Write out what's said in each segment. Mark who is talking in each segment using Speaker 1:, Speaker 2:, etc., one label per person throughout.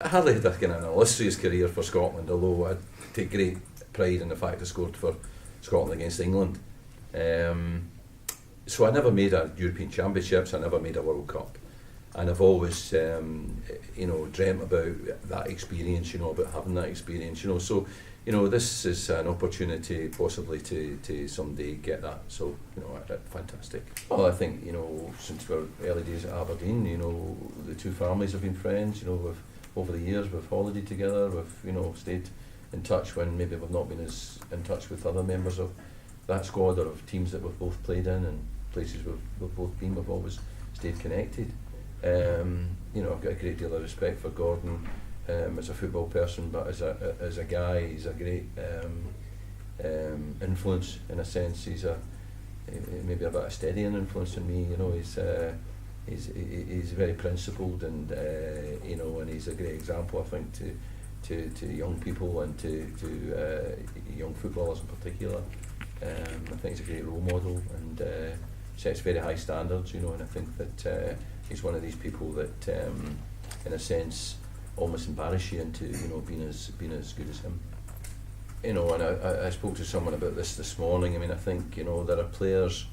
Speaker 1: Hardly had a kind of an illustrious career for Scotland, although I take great pride in the fact I scored for Scotland against England. So I never made a European Championships, I never made a World Cup. And I've always, dreamt about that experience, about having that experience, So, this is an opportunity possibly to someday get that. So, fantastic. Well, I think, since our early days at Aberdeen, the two families have been friends, over the years we've holidayed together, we've, stayed in touch when maybe we've not been as in touch with other members of that squad or of teams that we've both played in and places we've both been, we've always stayed connected. I've got a great deal of respect for Gordon as a football person, but as a guy, he's a great influence in a sense. He's maybe a bit of steadying influence on me. He's very principled and and he's a great example, I think, to young people and to young footballers in particular. I think he's a great role model and sets very high standards, and I think that he's one of these people that, in a sense, almost embarrass you into, being as good as him. And I spoke to someone about this morning. I mean, I think, there are players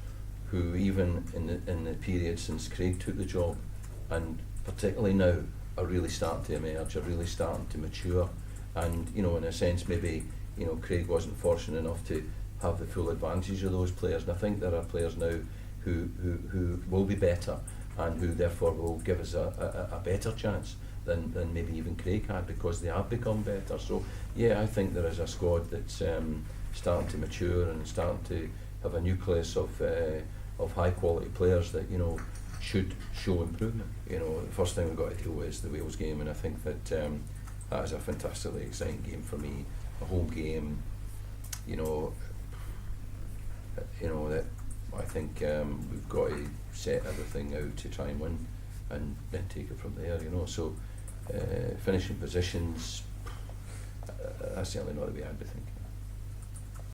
Speaker 1: who even in the period since Craig took the job, and particularly now, are really starting to emerge, are really starting to mature. And, in a sense, maybe, Craig wasn't fortunate enough to have the full advantage of those players. And I think there are players now who will be better and who therefore will give us a better chance than maybe even Craig had, because they have become better. So yeah, I think there is a squad that's starting to mature and starting to have a nucleus of high quality players that should show improvement. The first thing we've got to deal with is the Wales game, and I think that that is a fantastically exciting game for me, a home game. That I think we've got to set everything out to try and win, and then take it from there. So finishing positions, that's certainly not the way I'd be thinking.